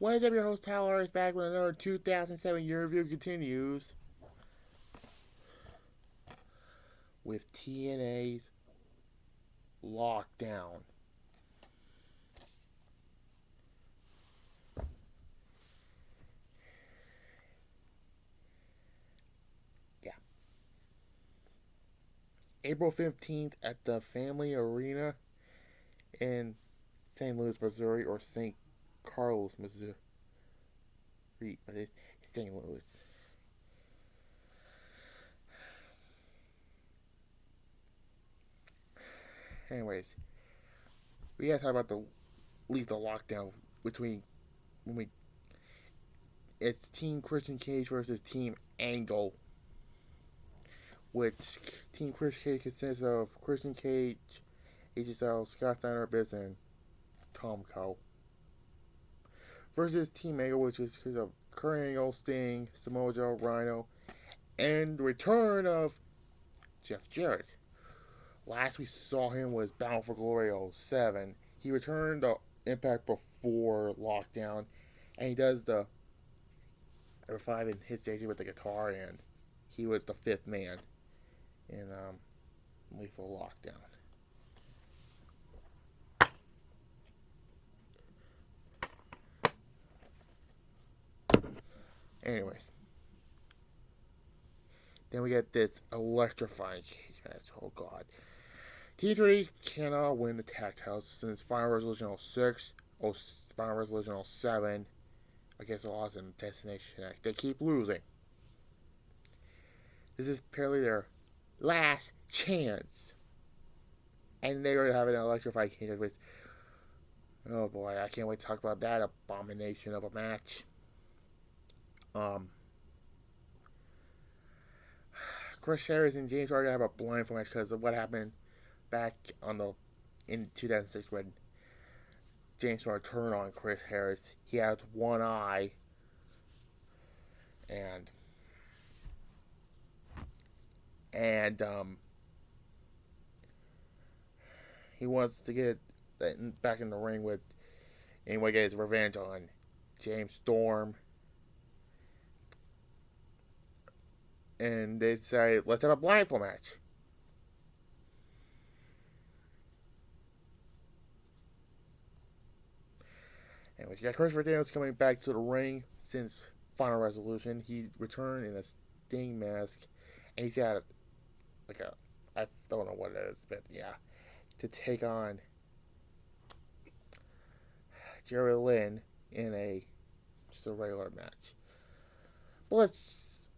What is up, your host Tyler is back with another 2007 year review continues with TNA's Lockdown. Yeah. April 15th at the Family Arena in St. Louis, Missouri, or St. Carlos, Missouri. But it's St. Louis. Anyways, we gotta talk about the lockdown between when we it's Team Christian Cage versus Team Angle, which Team Christian Cage consists of Christian Cage, AJ Styles, Scott Steiner Abyss, and Tom Cole, versus Team Angle, which is because of Kurt Angle, Sting, Samoa Joe, Rhino, and the return of Jeff Jarrett. Last we saw him was Bound for Glory '07. He returned to Impact before Lockdown, and he does the R5 and hits Daisy with the guitar, and he was the fifth man in Lethal Lockdown. Anyways, then we get this electrifying cage match. Oh god. T3 cannot win the tag titles since Final Resolution 06, Final Resolution 07. I guess a lot in Destination X. They keep losing. This is apparently their last chance. And they're going to have an electrifying cage with. Oh boy, I can't wait to talk about that abomination of a match. Chris Harris and James are going to have a blindfold match because of what happened back in 2006 when James Storm turned on Chris Harris. He has one eye, and he wants to get back in the ring with anyway, get his revenge on James Storm. And they decided, let's have a blindfold match. Anyways, you got Christopher Daniels coming back to the ring since Final Resolution. He returned in a Sting mask, and he's got I don't know what it is, but yeah, to take on Jerry Lynn in just a regular match. But let's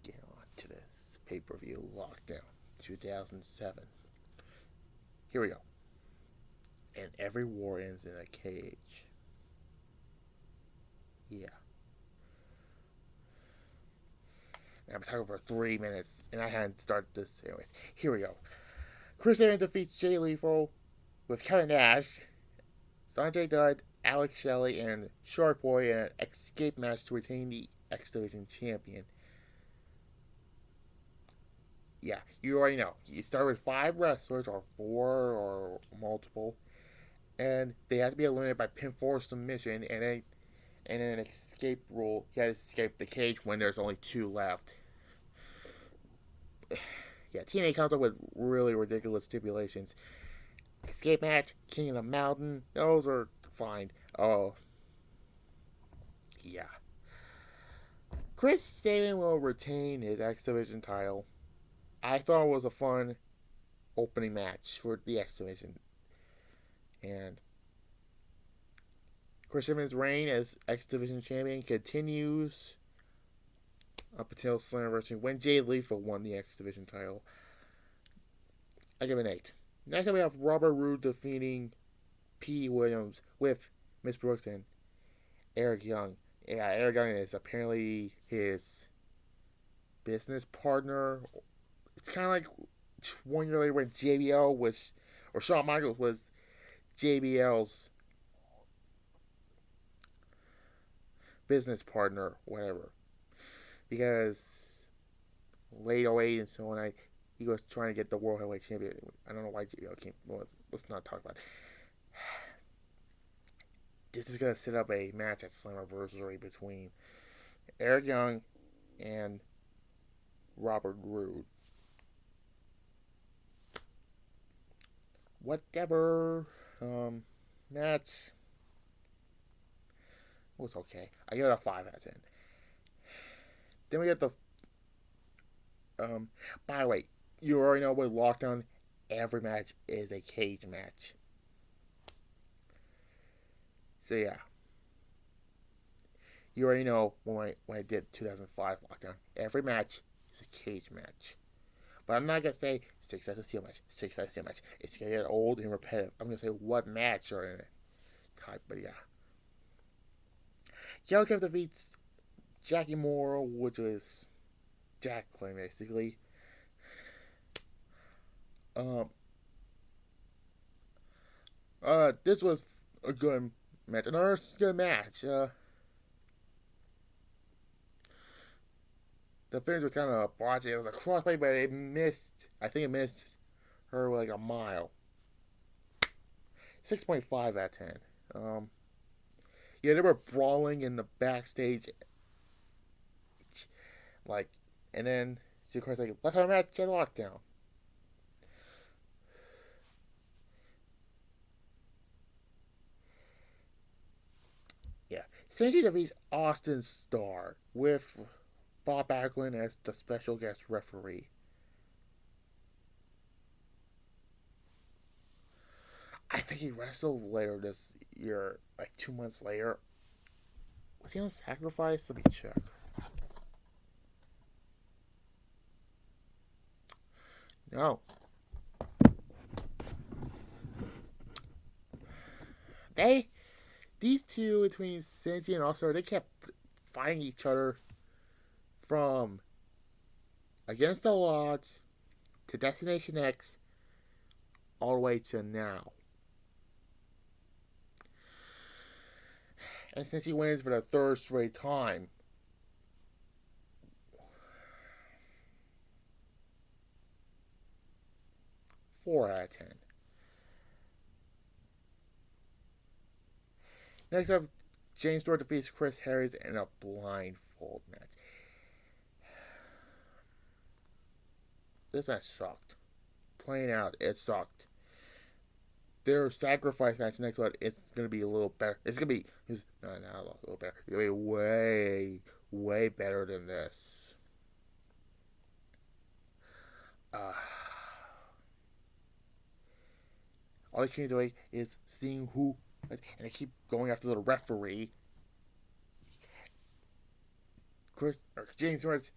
get on to this pay-per-view Lockdown 2007. Here we go. And every war ends in a cage. Yeah. And I'm talking for 3 minutes, and I hadn't started this. Anyways, here we go. Chris Evans defeats Jay Lethal with Kevin Nash, Sanjay Dutt, Alex Shelley, and Shark Boy in an escape match to retain the X Division champion. Yeah, you already know. You start with 5 wrestlers, or 4, or multiple, and they have to be eliminated by pinfall or submission, and then an escape rule. You have to escape the cage when there's only 2 left. Yeah, TNA comes up with really ridiculous stipulations. Escape match, King of the Mountain, those are fine. Oh, yeah. Chris Sabin will retain his X Division title. I thought it was a fun opening match for the X Division. And Chris Sabin's reign as X Division champion continues up until Slammiversary when Jay Lethal won the X Division title. I give it an 8. Next up we have Robert Roode defeating P. Williams with Miss Brooks and Eric Young. Yeah, Eric Young is apparently his business partner. It's kind of like 1 year later when JBL was, or Shawn Michaels was JBL's business partner, whatever. Because late 08 and so on, he was trying to get the World Heavyweight Champion. I don't know why JBL came. Well, let's not talk about it. this is going to set up a match at Slammiversary between Eric Young and Robert Roode. Whatever. Match was okay. I give it a 5 out of 10. Then we get the. By the way, you already know with Lockdown, every match is a cage match. So yeah. You already know when I did 2005 Lockdown, every match is a cage match. But I'm not going to say 6 out of steel match, 6 out of steel match. It's going to get old and repetitive. I'm going to say what match are in it. Type, but yeah. Jericho defeats Jackie Moore, which was Jack Clay basically. This was a good match. Another good match. The finish was kind of botchy. It was a crossbody, but it missed. I think it missed her like a mile. 6.5 out of 10. Yeah, they were brawling in the backstage. Like, and then she of course like, let's have a match at Lockdown. Yeah, Sanji defeats Austin Starr with Bob Backlund as the special guest referee. I think he wrestled later this year, like 2 months later. Was he on Sacrifice? Let me check. No. These two between Sanji and All-Star, they kept fighting each other from Against the Odds to Destination X all the way to now. And since he wins for the third straight time, four out of 10. Next up, James Storm defeats Chris Harris in a blindfold match. This match sucked. Plain out, it sucked. Their sacrifice match next one, it's going to be a little better. It's going to be, not a little better. It's going to be way, way better than this. All they can do is seeing who, and they keep going after the referee. James Storm's,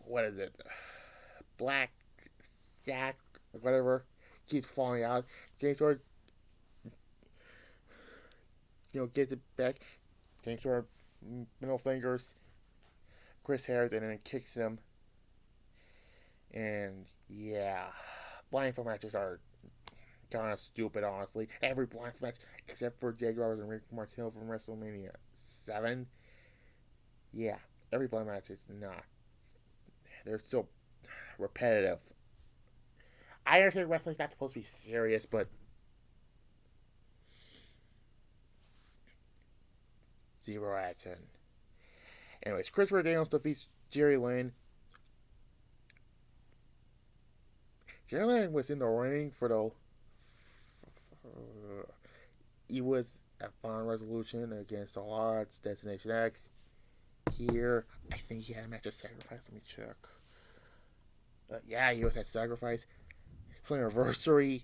what is it? Black sack, whatever, keeps falling out. James Storm, gets it back. James Storm, middle fingers, Chris Harris, and then kicks him. And yeah, blindfold matches are kind of stupid, honestly. Every blindfold match, except for Jake Roberts and Rick Martel from WrestleMania 7. Yeah, every blindfold match is not. They're still repetitive. I understand wrestling's not supposed to be serious, but 0 out of 10. Anyways, Christopher Daniels defeats Jerry Lynn. Jerry Lynn was in the ring for the. He was at Final Resolution against All Odds, Destination X. Here, I think he had a match at Sacrifice. Let me check. Yeah, he was at Sacrifice, Slammiversary,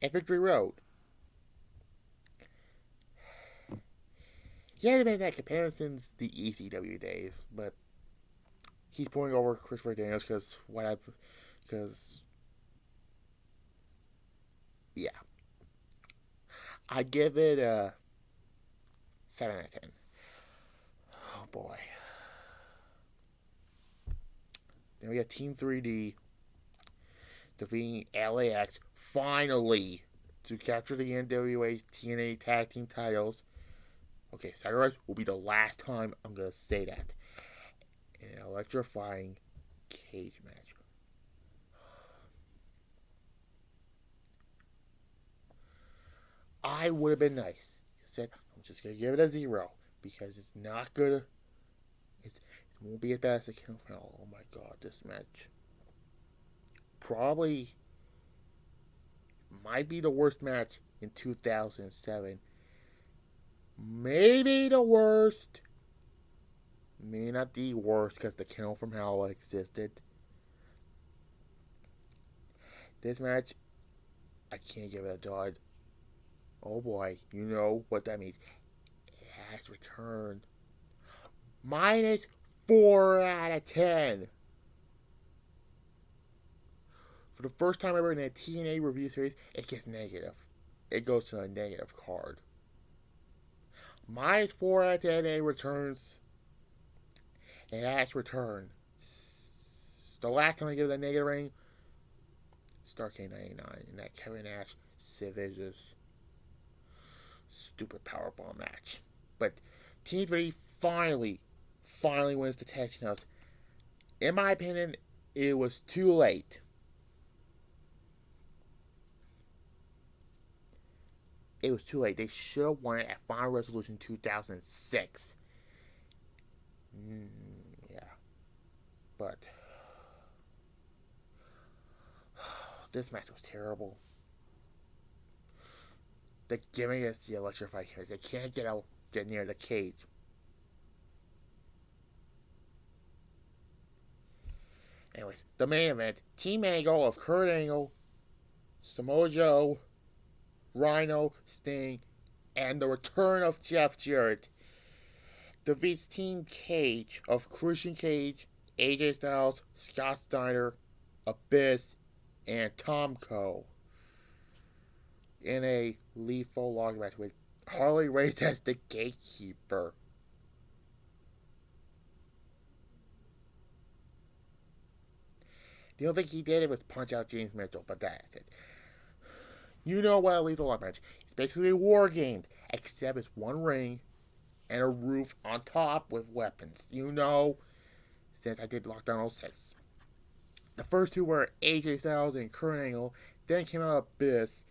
and Victory Road. He hasn't made that comparison since the ECW days, but he's pulling over Christopher Daniels because yeah, I give it a 7 out of 10. Oh boy. Then we got Team 3D defeating LAX finally to capture the NWA TNA Tag Team titles. Okay, Sacrifice will be the last time I'm going to say that. An electrifying cage match. I would have been nice. Said, I'm just going to give it a 0 because it's not good. It won't be as bad as the Kingdom of Hell. Oh my god, this match probably might be the worst match in 2007. Maybe the worst. Maybe not the worst because the Kingdom from Hell existed. This match, I can't give it a dud. Oh boy, you know what that means. It has returned. Minus 4 out of 10. For the first time ever in a TNA review series, it gets negative. It goes to a negative card. Minus 4 out of 10, it returns. It has returned. The last time I gave it a negative rating, Starrcade 99 in that Kevin Nash Civiz stupid powerbomb match. But Team 3 finally wins the tag team titles. In my opinion, it was too late. It was too late. They should have won it at Final Resolution 2006. Yeah. But this match was terrible. They're giving us the electrified cage. They can't get near the cage. Anyways, the main event. Team Angle of Kurt Angle, Samoa Joe, Rhino, Sting, and the return of Jeff Jarrett defeats Team Cage of Christian Cage, AJ Styles, Scott Steiner, Abyss, and Tomko in a lethal log match with Harley Race as the gatekeeper. The only thing he did was punch out James Mitchell, but that's it. You know what a lethal log match. It's basically War Games, except it's one ring and a roof on top with weapons. You know, since I did Lockdown 06. The first two were AJ Styles and Kurt Angle. Then came out Abyss.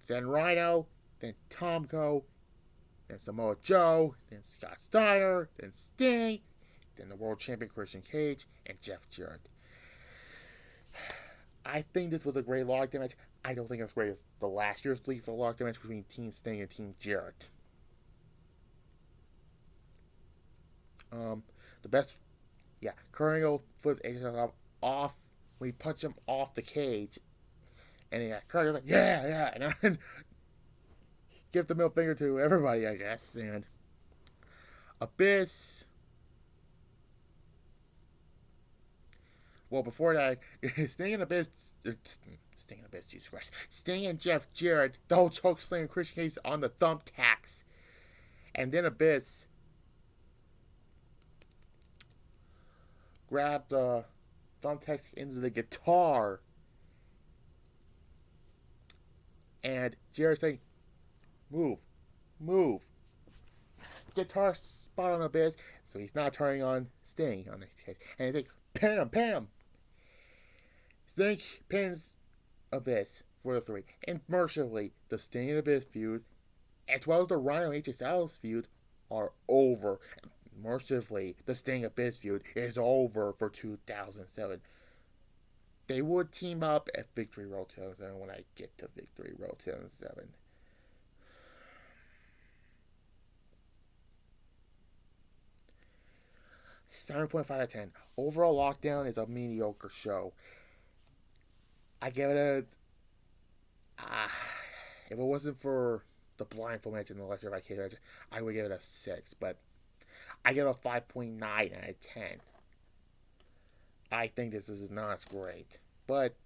Then Rhino. Then Tomko. Then Samoa Joe. Then Scott Steiner. Then Sting. Then the World Champion Christian Cage. And Jeff Jarrett. I think this was a great lockdown match. I don't think it's as great as the last year's lethal lockdown match between Team Sting and Team Jarrett. The best, Kurt Angle flips AJ Styles off when he punched him off the cage, and Kurt Angle's like, yeah, and then give the middle finger to everybody, I guess. And Abyss. Well, before that, Sting and Abyss, Jesus Christ. Sting and Jeff Jarrett, the whole choke slam Christian Cage on the thumbtacks. And then Abyss grabbed the thumbtacks into the guitar. And Jarrett saying, move. Guitar spot on Abyss, so he's not turning on Sting on the cage. And he's like, pin him. Sting pins Abyss for the 3. And mercifully, the Sting and Abyss feud, as well as the Rhino and AJ Styles feud, are over. Mercifully, the Sting Abyss feud is over for 2007. They would team up at Victory Road 2007 when I get to Victory Road 2007. .5 out of 10. Overall, Lockdown is a mediocre show. I give it a... if it wasn't for the blindfold match and the electrified cage match, I would give it a 6. But I give it a 5.9 out of 10. I think this is not great. But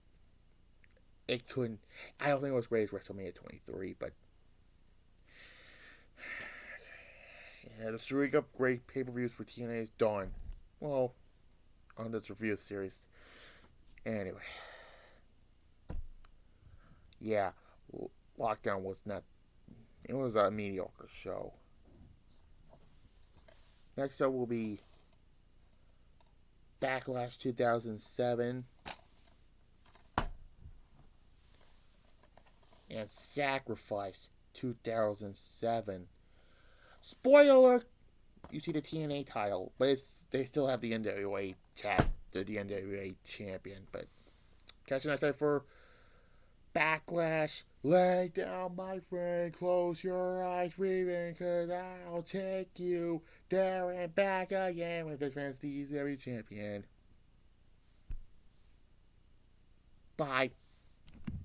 it couldn't... I don't think it was great as WrestleMania 23, but... Yeah, the streak of great pay-per-views for TNA is done. Well, on this review series. Anyway. Yeah, Lockdown was not... It was a mediocre show. Next up will be Backlash 2007. And Sacrifice 2007. Spoiler! You see the TNA title, but they still have the NWA the NWA champion. But catch you next time for Backlash. Lay down, my friend, close your eyes, breathe in, cause I'll take you there and back again with this Vince Diesel champion. Bye.